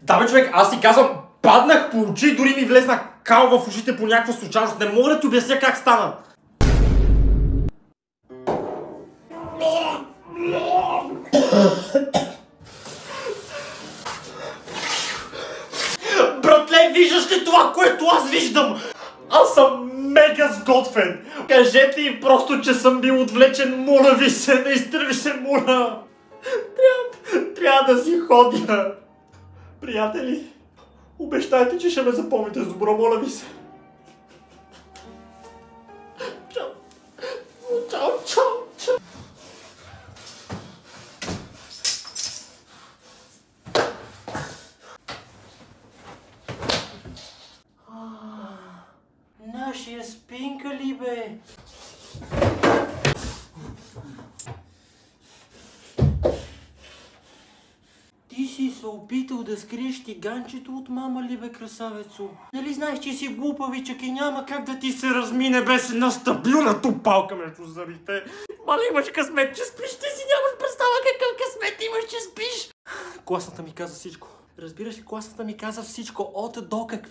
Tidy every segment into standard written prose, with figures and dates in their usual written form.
Да бе, човек, аз си казвам, паднах по очи, дори ми влезна кал в ушите по някаква случайност. Не мога да ти обясня как стана. Братле, виждаш ли това, което аз виждам? Аз съм мега сготвен. Кажете им просто, че съм бил отвлечен. Моля ви се, наистина ви се моля. Трябва да си ходя. Приятели, обещайте, че ще ме запомните с добро, моля ви се. Чао. Чао, чао, чао. Нашия спинка ли бе? Ти си се опитал да скриеш тиганчето от мама ли бе, красавецо? Нали знаеш, че си глупавичък и няма как да ти се размине без една стабилна тупалка между зъбите? Мали, имаш късмет, че спиш, ти си нямаш представа какъв късмет имаш, че спиш! Класната ми каза всичко. Разбираш ли, класната ми каза всичко. От до какво...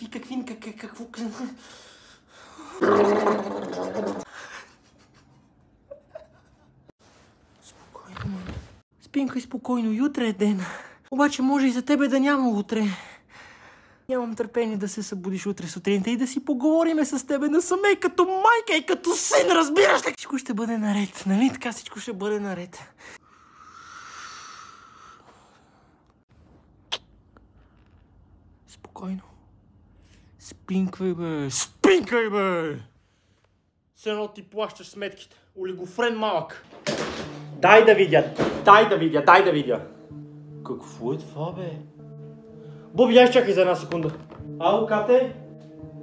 Спокойно. Спинкай спокойно, утре е ден. Обаче може и за тебе да няма утре. Нямам търпение да се събудиш утре сутринта и да си поговориме с тебе насаме като майка и като син, разбираш ли? Всичко ще бъде наред, нали така? Всичко ще бъде наред. Спокойно. Спинкай бе, спинкай бе! Все едно ти плащаш сметките. Олигофрен малък. Дай да видя. Какво е това бе? Боби, дай чакай за една секунда. Ало, Кате?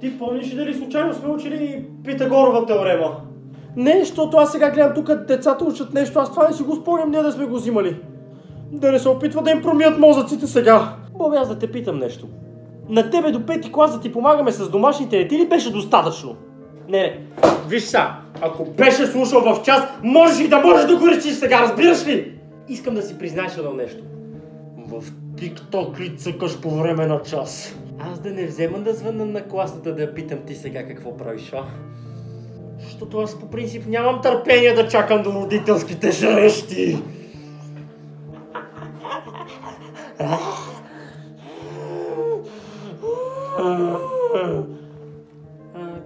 Ти помниш ли дали случайно сме учили Питагорова теорема? Не, защото аз сега гледам тук децата учат нещо, аз това не си го спомням, ние да сме го взимали. Да не се опитва да им промият мозъците сега. Боби, аз да те питам нещо. На тебе до 5-ти клас да ти помагаме с домашните, не ти ли беше достатъчно? Не, виж сега, ако беше слушал в час, можеш и да го речиш сега, разбираш ли? Искам да си признаеш едно нещо. В TikTok ли цъкаш по време на час? Аз да не взема да звънна на класната да питам ти сега какво правиш, а? Защото аз по принцип нямам търпение да чакам до родителските срещи.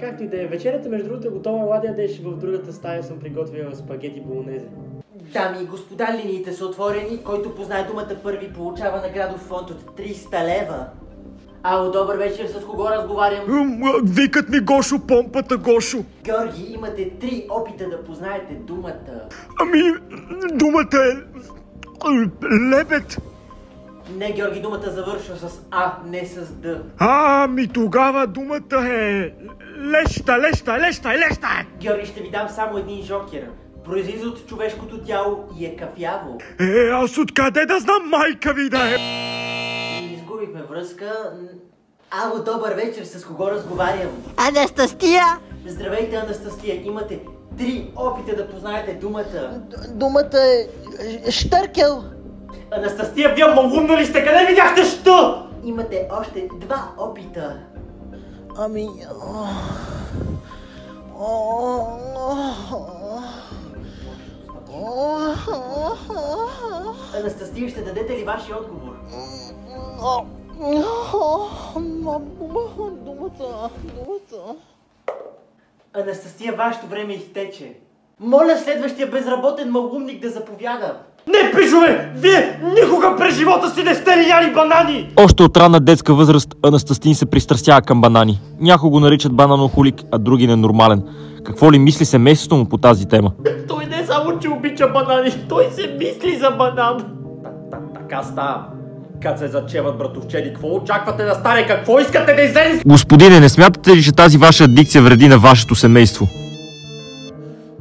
Както и да е, вечерята между другото е готова, Ладия деш, в другата стая съм приготвила спагети болонезе. Дами и господа, линиите са отворени. Който познае думата първи, получава наградов фонд от 300 лева. Ало, добър вечер, с кого разговарям? Викат ми Гошо, помпата Гошо. Георги, имате 3 опита да познаете думата. Ами, думата е... лебед. Не, Георги, думата завършва с А, не с Д. Ами тогава думата е... леща е. Георги, ще ви дам само един жокер. Произлиза от човешкото тяло и е кафяво. Аз откъде да знам майка ви да е? И изгубихме връзка. Ало, добър вечер, с кого разговарям? Анастасия! Здравейте, Анастасия, имате 3 опита да познаете думата. Думата е щъркел. Анастасия, вие малумна ли сте? Къде видяхте що? Имате още 2 опита. Ами... Анастасия, ще дадете ли вашия отговор? Думата... Анастасия, вашето време изтече. Моля следващия безработен малумник да заповяда. Не, пижове! Вие никога през живота си не сте ли яли банани! Още от ранна детска възраст Анастастин се пристрастява към банани. Някои го наричат бананохулик, а други ненормален. Какво ли мисли семейството му по тази тема? Той не само, че обича банани, той се мисли за банан. Така става. Как се зачеват братовчеди, какво очаквате да стане? Какво искате да излезе? Господине, не смятате ли, че тази ваша адикция вреди на вашето семейство?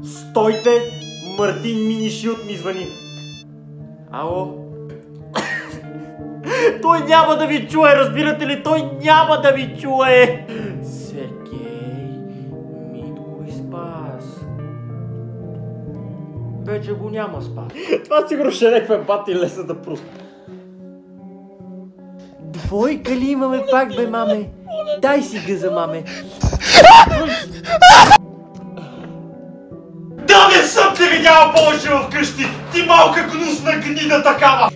Стойте! Мартин Минишилт ми звъни. Ало? Той няма да ви чуе, разбирате ли? Той няма да ви чуе! Сергей, Митко и Спас. Вече го няма Спас. Това сигурно ще е някаква бати леса да пусне. Твой кали имаме пак, бе, маме. Дай си гъза, маме. Да не съм те видял повече вкъщи! Ти малка гнусна гнида такава!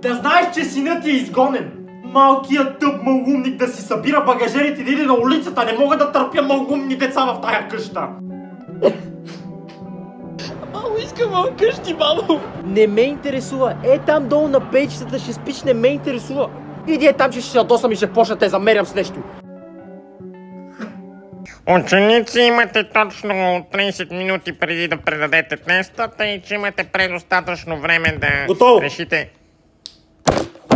Да знаеш, че синът ти е изгонен! Малкият тъп малумник да си събира багажерите и да иде на улицата! Не мога да търпя малумни деца в тая къща! Мамо, искам вкъщи, мамо. Не ме интересува. Е, там долу на пейчетата ще спиш, не ме интересува. Иди е там, че ще ядосам и ще почна те замерям с нещо. Ученици, имате точно 30 минути преди да предадете теста, тъй че имате предостатъчно време да Готово. решите.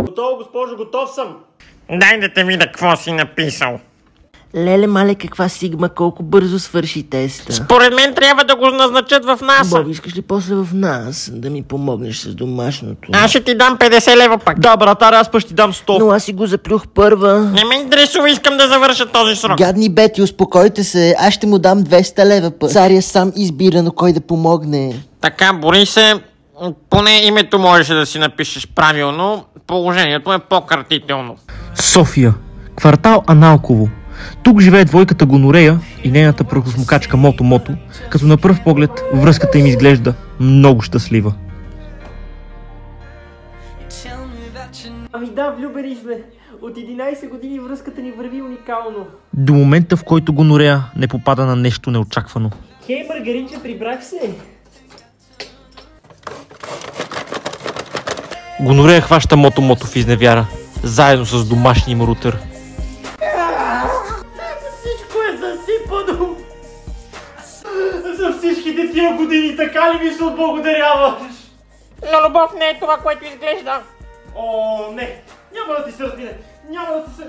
Готово, госпожо, готов съм! Дайте видя какво си написал. Леле, мале, каква сигма, колко бързо свърши теста. Според мен трябва да го назначат в НАСА. Боб, искаш ли после в нас да ми помогнеш с домашното? Аз ще ти дам 50 лева пак. Да, братаре, аз пък ще ти дам 100. Но аз си го заплюх първа. Не ме интересува, искам да завърша този срок. Гадни бети, успокойте се. Аз ще му дам 200 лева път. Царя сам избира на кой да помогне. Така, Борисе, поне името можеше да си напишеш правилно, положението е по-кратително. София, квартал Аналково. Тук живее двойката Гонорея и нейната прахосмокачка Мото-Мото, като на пръв поглед връзката им изглежда много щастлива. Ами да, влюбени сме. От 11 години връзката ни върви уникално. До момента, в който Гонорея не попада на нещо неочаквано. Хей, Маргаринче, прибрах се. Гонорея хваща Мото-Мото в изневяра, заедно с домашния им рутер. Всичко е засипано! За всичките тия години така ли ми се отблагодаряваш? Но любов не е това, което изглежда. О, не! Няма да ти се разбине! Няма да ти се...